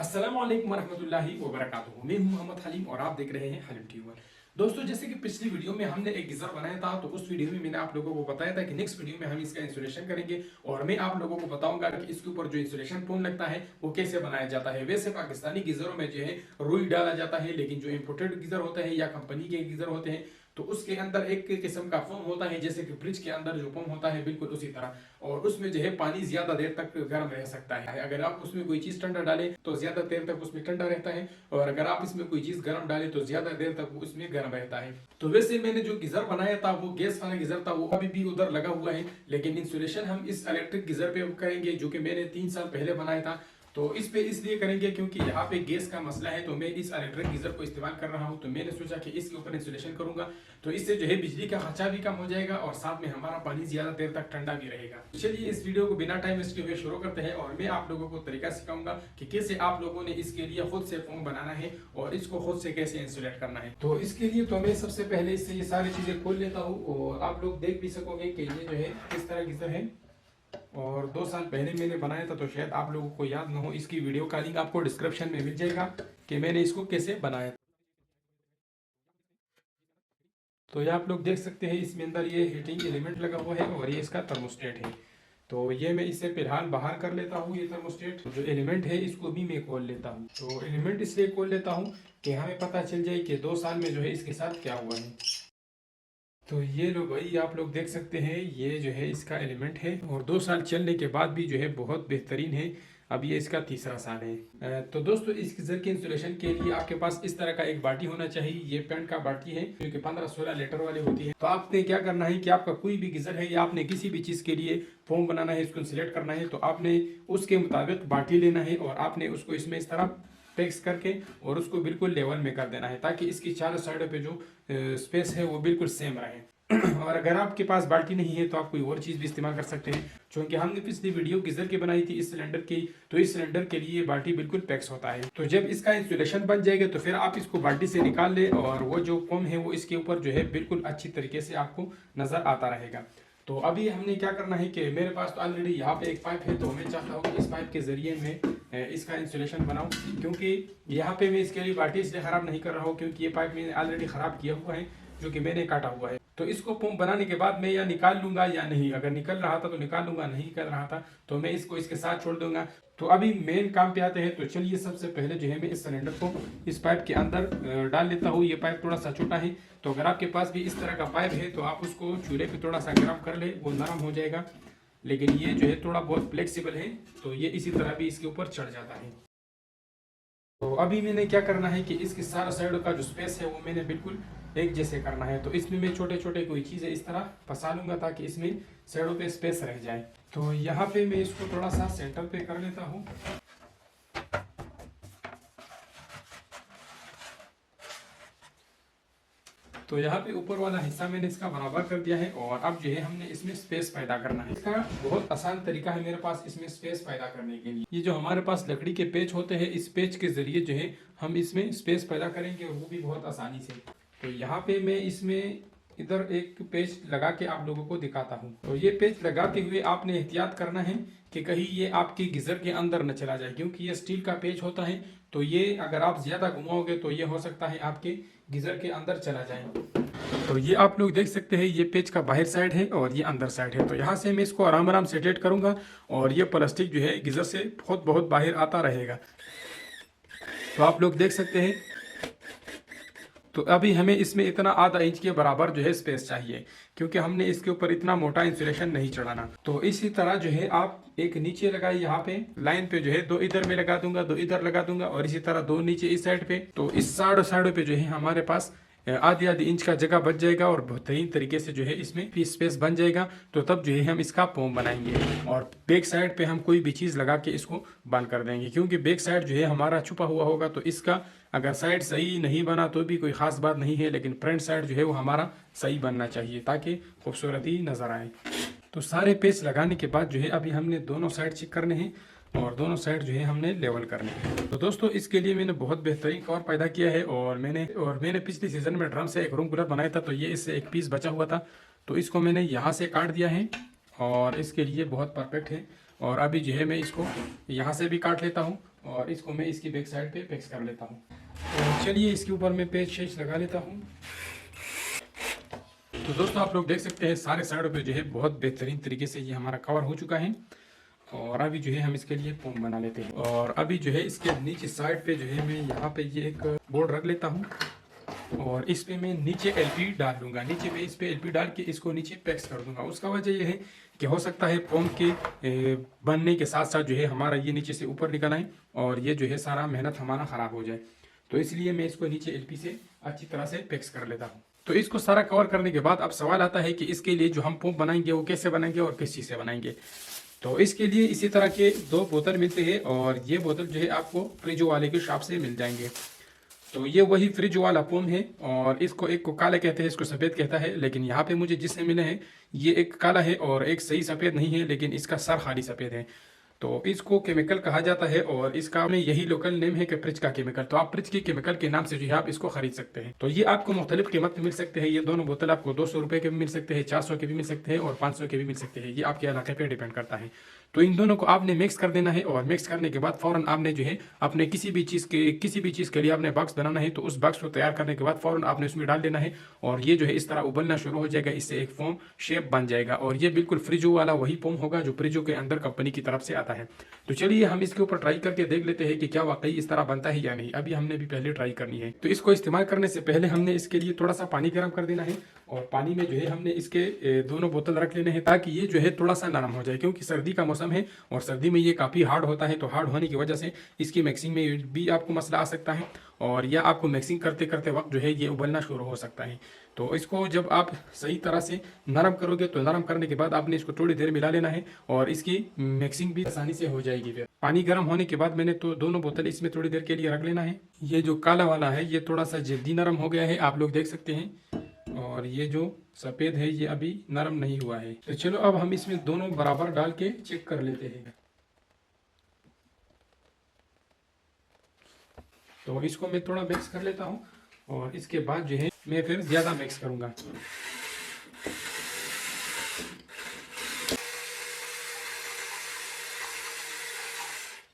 अस्सलाम वालेकुम वरहमतुल्लाहि वबरकातुहू। मैं हूं मोहम्मद हलीम और आप देख रहे हैं हलीम ट्यूबर। दोस्तों, जैसे कि पिछली वीडियो में हमने एक गीज़र बनाया था, तो उस वीडियो में मैंने आप लोगों को बताया था कि नेक्स्ट वीडियो में हम इसका इंस्टॉलेशन करेंगे और मैं आप लोगों को बताऊंगा कि इसके ऊपर जो इंस्टॉलेशन फोम लगता है वो कैसे बनाया जाता है। वैसे पाकिस्तानी गीज़रों में जो है रुई डाला जाता है, लेकिन जो इम्पोर्टेड गीज़र होते हैं या कंपनी के गीज़र होते हैं तो उसके अंदर एक किस्म का फोम होता है, जैसे कि फ्रिज के अंदर जो फोम होता है बिल्कुल उसी तरह, और उसमें जो है पानी ज्यादा देर तक गर्म रह सकता है। अगर आप उसमें कोई चीज ठंडा डालें तो ज्यादा देर तक उसमें ठंडा रहता है, और अगर आप इसमें कोई चीज गर्म डालें तो ज्यादा देर तक उसमें गर्म रहता है। तो वैसे मैंने जो गीजर बनाया था वो गैस वाला गीजर था, वो अभी भी उधर लगा हुआ है, लेकिन इंसुलेशन हम इस इलेक्ट्रिक गीजर पे करेंगे जो कि मैंने 3 साल पहले बनाया था। तो इस पे इसलिए करेंगे क्योंकि यहाँ पे गैस का मसला है, तो मैं इस इलेक्ट्रिक गीजर को इस्तेमाल कर रहा हूँ, तो मैंने सोचा कि इसके ऊपर इंसुलेशन करूंगा, तो इससे जो है बिजली का खर्चा भी कम हो जाएगा और साथ में हमारा पानी ज्यादा देर तक ठंडा भी रहेगा। चलिए इस वीडियो को बिना टाइम वेस्ट किए शुरू करते हैं और मैं आप लोगों को तरीका सिखाऊंगा कि कैसे आप लोगों ने इसके लिए खुद से फोम बनाना है और इसको खुद से कैसे इंसुलेट करना है। तो इसके लिए तो मैं सबसे पहले इससे ये सारी चीजें खोल लेता हूँ और आप लोग देख भी सकोगे कि ये जो है किस तरह गीजर है, और 2 साल पहले मैंने बनाया था, तो शायद आप लोगों को याद ना हो। इसकी वीडियो का लिंक आपको डिस्क्रिप्शन में मिल जाएगा कि मैंने इसको कैसे बनाया। तो ये आप लोग देख सकते हैं, इसमें अंदर ये हीटिंग एलिमेंट लगा हुआ है और ये इसका थर्मोस्टेट है। तो ये मैं इसे फिलहाल बाहर कर लेता हूँ। ये थर्मोस्टेट जो एलिमेंट है इसको भी मैं खोल लेता हूँ। तो एलिमेंट इसलिए खोल लेता हूँ कि हमें पता चल जाए कि 2 साल में जो है इसके साथ क्या हुआ है। तो ये लो भाई, आप लोग देख सकते हैं ये जो है इसका एलिमेंट है, और 2 साल चलने के बाद भी जो है बहुत बेहतरीन है। अब ये इसका तीसरा साल है। तो दोस्तों, इस गीजर के इंसुलेशन के लिए आपके पास इस तरह का एक बाटी होना चाहिए। ये पेंट का बाटी है जो कि 15-16 लीटर वाली होती है। तो आपने क्या करना है कि आपका कोई भी गीजर है या आपने किसी भी चीज़ के लिए फोम बनाना है, इसको इंसुलेट करना है, तो आपने उसके मुताबिक बाटी लेना है और आपने उसको इसमें इस तरह फिक्स करके और उसको बिल्कुल लेवल में कर देना है, ताकि इसकी चारों साइडों पे जो स्पेस है वो बिल्कुल सेम रहे। और अगर आपके पास बाल्टी नहीं है तो आप कोई और चीज़ भी इस्तेमाल कर सकते हैं, क्योंकि हमने पिछली वीडियो गीजर की बनाई थी इस सिलेंडर की, तो इस सिलेंडर के लिए बाल्टी बिल्कुल पैक्स होता है। तो जब इसका इंसुलेशन बन जाएगा तो फिर आप इसको बाल्टी से निकाल ले और वो जो फोम है वो इसके ऊपर जो है बिल्कुल अच्छी तरीके से आपको नजर आता रहेगा। तो अभी हमने क्या करना है कि मेरे पास तो ऑलरेडी यहाँ पे एक पाइप है, तो मैं चाहता हूँ कि इस पाइप के जरिए मैं इसका इंसुलेशन बनाऊँ, क्योंकि यहाँ पे मैं इसके लिए बाल्टी इसलिए ख़राब नहीं कर रहा हूँ क्योंकि ये पाइप मैंने ऑलरेडी ख़राब किया हुआ है जो कि मैंने काटा हुआ है। तो इसको पंप बनाने के बाद मैं या निकाल लूंगा या नहीं, अगर निकल रहा था तो निकाल लूंगा, नहीं निकल रहा था तो मैं इसको इसके साथ छोड़ दूंगा। तो अभी मेन काम पे आते हैं। तो चलिए सबसे पहले जो है मैं इस सिलेंडर को इस पाइप के अंदर डाल लेता हूँ। ये पाइप थोड़ा सा छोटा है, तो अगर आपके पास भी इस तरह का पाइप है तो आप उसको चूल्हे पे थोड़ा सा गर्म कर ले, वो नरम हो जाएगा। लेकिन ये जो है थोड़ा बहुत फ्लेक्सिबल है, तो ये इसी तरह भी इसके ऊपर चढ़ जाता है। तो अभी मैंने क्या करना है कि इसके सारा साइडों का जो स्पेस है वो मैंने बिल्कुल एक जैसे करना है। तो इसमें मैं छोटे छोटे कोई चीज़ें इस तरह फंसा लूंगा ताकि इसमें साइडों पे स्पेस रह जाए। तो यहाँ पे मैं इसको थोड़ा सा सेंटर पे कर लेता हूँ। तो यहाँ पे ऊपर वाला हिस्सा मैंने इसका बराबर कर दिया है, और अब जो है हमने इसमें स्पेस पैदा करना है। इसका बहुत आसान तरीका है मेरे पास इसमें स्पेस पैदा करने के लिए। ये जो हमारे पास लकड़ी के पेच होते हैं, इस पेच के जरिए जो है हम इसमें स्पेस पैदा करेंगे, और वो भी बहुत आसानी से। तो यहाँ पे मैं इसमें इधर एक पेच लगा के आप लोगों को दिखाता हूँ। तो ये पेच लगाते हुए आपने एहतियात करना है कि कहीं ये आपके गीजर के अंदर न चला जाए, क्योंकि ये स्टील का पेच होता है। तो ये अगर आप ज्यादा घुमाओगे तो ये हो सकता है आपके गीजर के अंदर चला जाए। तो ये आप लोग देख सकते हैं, ये पेच का बाहर साइड है और ये अंदर साइड है। तो यहाँ से मैं इसको आराम आराम से टाइट करूंगा और ये प्लास्टिक जो है गीजर से बहुत बहुत बाहर आता रहेगा। तो आप लोग देख सकते हैं। तो अभी हमें इसमें इतना आधा इंच के बराबर जो है स्पेस चाहिए, क्योंकि हमने इसके ऊपर इतना मोटा इंसुलेशन नहीं चढ़ाना। तो इसी तरह जो है आप एक नीचे लगाए, यहाँ पे लाइन पे जो है 2 इधर में लगा दूंगा, 2 इधर लगा दूंगा, और इसी तरह 2 नीचे इस साइड पे। तो इस साइड पे जो है हमारे पास आधी आधी इंच का जगह बच जाएगा और बेहतरीन तरीके से जो है इसमें भी स्पेस बन जाएगा। तो तब जो है हम इसका पोम बनाएंगे और बैक साइड पे हम कोई भी चीज़ लगा के इसको बंद कर देंगे, क्योंकि बैक साइड जो है हमारा छुपा हुआ होगा। तो इसका अगर साइड सही नहीं बना तो भी कोई ख़ास बात नहीं है, लेकिन फ्रंट साइड जो है वो हमारा सही बनना चाहिए ताकि खूबसूरती नज़र आए। तो सारे पेच लगाने के बाद जो है अभी हमने दोनों साइड चेक करने हैं और दोनों साइड जो है हमने लेवल करने हैं। तो दोस्तों, इसके लिए मैंने बहुत बेहतरीन कवर पैदा किया है, और मैंने पिछले सीजन में ड्रम से एक रूम कूलर बनाया था, तो ये इससे एक पीस बचा हुआ था, तो इसको मैंने यहाँ से काट दिया है और इसके लिए बहुत परफेक्ट है। और अभी जो है मैं इसको यहाँ से भी काट लेता हूँ और इसको मैं इसकी बैक साइड पे फिक्स कर लेता हूँ। तो चलिए इसके ऊपर मैं पेच शेच लगा लेता हूँ। तो दोस्तों आप लोग देख सकते हैं सारे साइडों पे जो है बहुत बेहतरीन तरीके से ये हमारा कवर हो चुका है। और अभी जो है हम इसके लिए पोम बना लेते हैं। और अभी जो है इसके नीचे साइड पे जो है मैं यहाँ पे ये एक बोर्ड रख लेता हूँ और इस पे मैं नीचे एलपी डाल दूंगा। नीचे मैं इस पे एलपी डाल के इसको नीचे पैक्स कर दूंगा। उसका वजह ये है कि हो सकता है पोम के बनने के साथ साथ जो है हमारा ये नीचे से ऊपर निकल आए और ये जो है सारा मेहनत हमारा ख़राब हो जाए। तो इसलिए मैं इसको नीचे एलपी से अच्छी तरह से पैक्स कर लेता हूँ। तो इसको सारा कवर करने के बाद अब सवाल आता है कि इसके लिए जो हम पोम बनाएंगे वो कैसे बनाएंगे और किस चीज़ से बनाएंगे। तो इसके लिए इसी तरह के 2 बोतल मिलते हैं और ये बोतल जो है आपको फ्रिजो वाले के शॉप से मिल जाएंगे। तो ये वही फ्रिज वाला पोम है और इसको एक को काला कहते हैं, इसको सफ़ेद कहता है। लेकिन यहाँ पे मुझे जिससे मिले हैं ये एक काला है और एक सही सफ़ेद नहीं है, लेकिन इसका सर खाली सफ़ेद है। तो इसको केमिकल कहा जाता है और इसका यही लोकल नेम है कि फ्रिज का केमिकल। तो आप फ्रिज के केमिकल के नाम से जो है आप इसको खरीद सकते हैं। तो ये आपको मुख्तलिफ कीमत में मिल सकते हैं। ये दोनों बोतल आपको 200 रुपये के भी मिल सकते हैं, 400 के भी मिल सकते हैं और 500 के भी मिल सकते हैं। ये आपके इलाके पे डिपेंड करता है। तो इन दोनों को आपने मिक्स कर देना है और मिक्स करने के बाद फ़ौरन आपने जो है अपने किसी भी चीज़ के लिए आपने बॉक्स बनाना है। तो उस बॉक्स को तैयार करने के बाद फ़ौरन आपने उसमें डाल देना है और ये जो है इस तरह उबलना शुरू हो जाएगा। इससे एक फोम शेप बन जाएगा और ये बिल्कुल फ्रिजो वाला वही फोम होगा जो फ्रिजो के अंदर कंपनी की तरफ से आता है। तो चलिए हम इसके ऊपर ट्राई करके देख लेते हैं कि क्या वाकई इस तरह बनता है या नहीं। अभी हमने भी पहले ट्राई करनी है। तो इसको इस्तेमाल करने से पहले हमने इसके लिए थोड़ा सा पानी गर्म कर देना है और पानी में जो है हमने इसके दोनों बोतल रख लेने हैं ताकि ये जो है थोड़ा सा नरम हो जाए, क्योंकि सर्दी का मौसम है और सर्दी में ये काफ़ी हार्ड होता है। तो हार्ड होने की वजह से इसकी मिक्सिंग में भी आपको मसला आ सकता है और या आपको मिक्सिंग करते करते वक्त जो है ये उबलना शुरू हो सकता है। तो इसको जब आप सही तरह से नरम करोगे तो नरम करने के बाद आपने इसको थोड़ी देर मिला लेना है और इसकी मिक्सिंग भी आसानी से हो जाएगी। फिर पानी गर्म होने के बाद मैंने तो दोनों बोतल इसमें थोड़ी देर के लिए रख लेना है। ये जो काला वाला है ये थोड़ा सा जल्दी नरम हो गया है, आप लोग देख सकते हैं। और ये जो सफ़ेद है ये अभी नरम नहीं हुआ है। तो चलो अब हम इसमें दोनों बराबर डाल के चेक कर लेते हैं। तो इसको मैं थोड़ा मिक्स कर लेता हूँ और इसके बाद जो है मैं फिर ज़्यादा मिक्स करूँगा।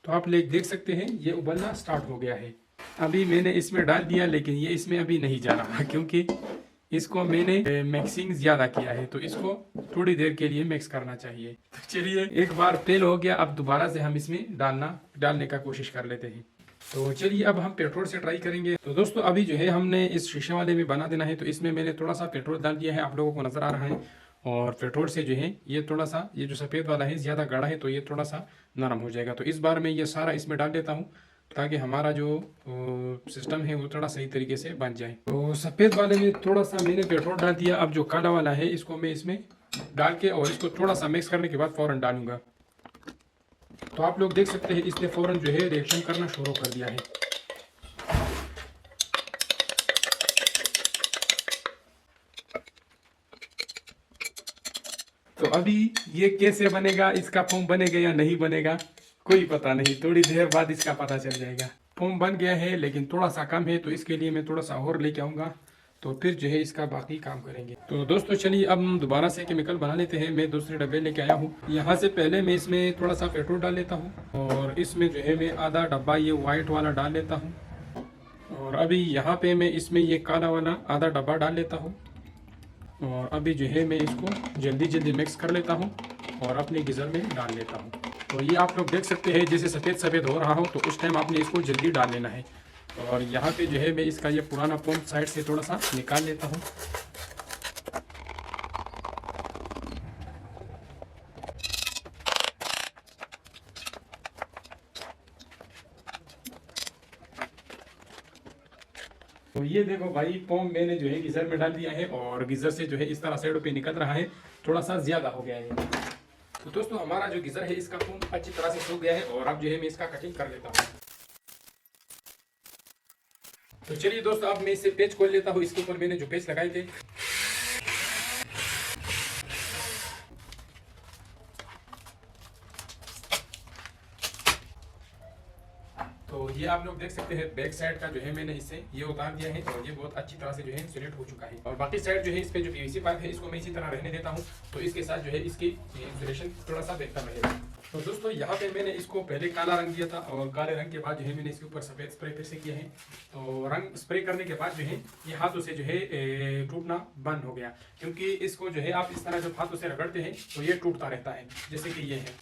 तो आप लोग देख सकते हैं ये उबलना स्टार्ट हो गया है। अभी मैंने इसमें डाल दिया लेकिन ये इसमें अभी नहीं जा रहा क्योंकि इसको मैंने मिक्सिंग ज़्यादा किया है। तो इसको थोड़ी देर के लिए मिक्स करना चाहिए। तो चलिए एक बार फेल हो गया, अब दोबारा से हम इसमें डालने का कोशिश कर लेते हैं। तो चलिए अब हम पेट्रोल से ट्राई करेंगे। तो दोस्तों अभी जो है हमने इस शीशे वाले में बना देना है। तो इसमें मैंने थोड़ा सा पेट्रोल डाल दिया है, आप लोगों को नज़र आ रहा है। और पेट्रोल से जो है ये थोड़ा सा ये जो सफ़ेद वाला है ज़्यादा गाढ़ा है तो ये थोड़ा सा नरम हो जाएगा। तो इस बार मैं ये सारा इसमें डाल देता हूँ ताकि हमारा जो सिस्टम है वो थोड़ा सही तरीके से बन जाए। तो सफ़ेद वाले में थोड़ा सा मैंने पेट्रोल डाल दिया। अब जो काला वाला है इसको मैं इसमें डाल के और इसको थोड़ा सा मिक्स करने के बाद फ़ौरन डालूंगा। तो आप लोग देख सकते हैं इसने फ़ौरन जो है रिएक्शन करना शुरू कर दिया है। तो अभी ये कैसे बनेगा, इसका फोम बनेगा या नहीं बनेगा कोई पता नहीं, थोड़ी देर बाद इसका पता चल जाएगा। फोम बन गया है लेकिन थोड़ा सा कम है तो इसके लिए मैं थोड़ा सा और लेके आऊँगा तो फिर जो है इसका बाकी काम करेंगे। तो दोस्तों चलिए अब हम दोबारा से केमिकल बना लेते हैं। मैं दूसरे डब्बे लेके आया हूँ। यहाँ से पहले मैं इसमें थोड़ा सा पेट्रोल डाल लेता हूँ और इसमें जो है मैं आधा डब्बा ये वाइट वाला डाल लेता हूँ और अभी यहाँ पे मैं इसमें ये काला वाला आधा डब्बा डाल लेता हूँ और अभी जो है मैं इसको जल्दी जल्दी मिक्स कर लेता हूँ और अपने गीज़र में डाल लेता हूँ। तो ये आप लोग देख सकते हैं जैसे सफ़ेद सफ़ेद हो रहा हो तो उस टाइम आपने इसको जल्दी डाल लेना है। और यहाँ पे जो है मैं इसका ये पुराना फोम साइड से थोड़ा सा निकाल लेता हूँ। तो ये देखो भाई फोम मैंने जो है गीज़र में डाल दिया है और गीज़र से जो है इस तरह साइडों पे निकल रहा है, थोड़ा सा ज़्यादा हो गया है। तो दोस्तों हमारा जो गीज़र है इसका फोम अच्छी तरह से सूख गया है और अब जो है मैं इसका कटिंग कर लेता हूँ। तो चलिए दोस्तों अब मैं इससे पेच खोल लेता हूँ। इसके ऊपर मैंने जो पेच लगाए थे तो ये आप लोग देख सकते हैं बैक साइड का जो है मैंने इससे ये उतार दिया है और ये बहुत अच्छी तरह से जो है इंसुलेट हो चुका है। और बाकी साइड जो है इस पे जो पीवीसी पाइप है इसको मैं इसी तरह रहने देता हूँ तो इसके साथ जो है इसकी इंसुलेशन थोड़ा सा बेहतर रहेगा। तो दोस्तों यहाँ पे मैंने इसको पहले काला रंग दिया था और काले रंग के बाद जो है मैंने इसके ऊपर सफ़ेद स्प्रे फिर से किया है। तो रंग स्प्रे करने के बाद जो है ये हाथों से जो है टूटना बंद हो गया, क्योंकि इसको जो है आप इस तरह जब हाथों से रगड़ते हैं तो ये टूटता रहता है, जैसे कि ये है।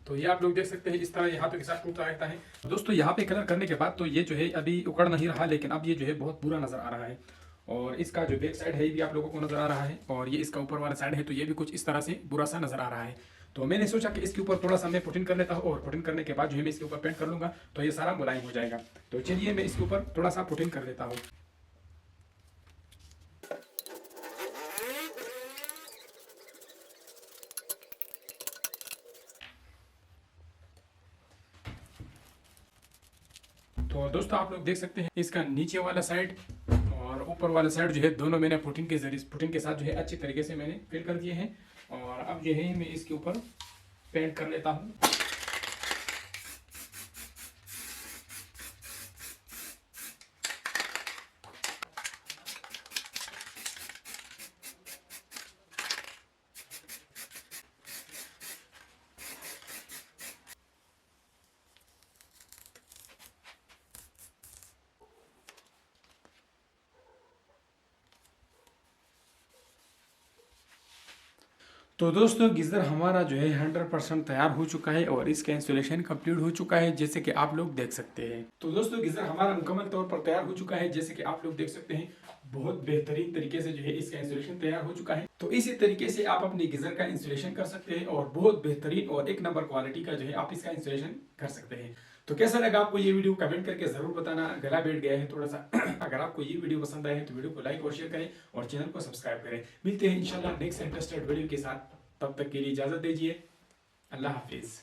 तो ये आप लोग देख सकते हैं इस तरह ये हाथों के साथ टूटता रहता है। दोस्तों यहाँ पे कलर करने के बाद तो ये जो है अभी उकड़ नहीं रहा, लेकिन अब ये जो है बहुत बुरा नज़र आ रहा है। और इसका जो बैक साइड है ये भी आप लोगों को नज़र आ रहा है, और ये इसका ऊपर वाला साइड है तो ये भी कुछ इस तरह से बुरा सा नज़र आ रहा है। तो मैंने सोचा कि इसके ऊपर थोड़ा सा मैं पुटिंग कर लेता हूँ, और पुटिंग करने के बाद जो है मैं इसके ऊपर पेंट कर लूँगा तो ये सारा मुलायम हो जाएगा। तो चलिए मैं इसके ऊपर थोड़ा सा पुटिंग कर लेता हूँ। तो दोस्तों आप लोग देख सकते हैं इसका नीचे वाला साइड और ऊपर वाला साइड जो है दोनों मैंने पुटिंग के साथ जो है अच्छी तरीके से मैंने फिल कर दिए हैं। और अब जो है मैं इसके ऊपर पेंट कर लेता हूँ। तो दोस्तों गीज़र हमारा जो है 100% तैयार हो चुका है और इसका इंस्टॉलेशन कंप्लीट हो चुका है, जैसे कि आप लोग देख सकते हैं। तो दोस्तों गीज़र हमारा मुकम्मल तौर पर तैयार हो चुका है, जैसे कि आप लोग देख सकते हैं। बहुत बेहतरीन तरीके से जो है इसका इंस्टॉलेशन तैयार हो चुका है। तो इसी तरीके से आप अपने गीज़र का इंस्टॉलेशन कर सकते हैं और बहुत बेहतरीन और एक नंबर क्वालिटी का जो है आप इसका इंस्टॉलेशन कर सकते हैं। तो कैसा लगा आपको ये वीडियो कमेंट करके जरूर बताना। गला बैठ गया है थोड़ा सा अगर आपको ये वीडियो पसंद आए तो वीडियो को लाइक और शेयर करें और चैनल को सब्सक्राइब करें। मिलते हैं इंशाल्लाह नेक्स्ट इंटरेस्टेड वीडियो के साथ, तब तक के लिए इजाजत दीजिए। अल्लाह हाफिज।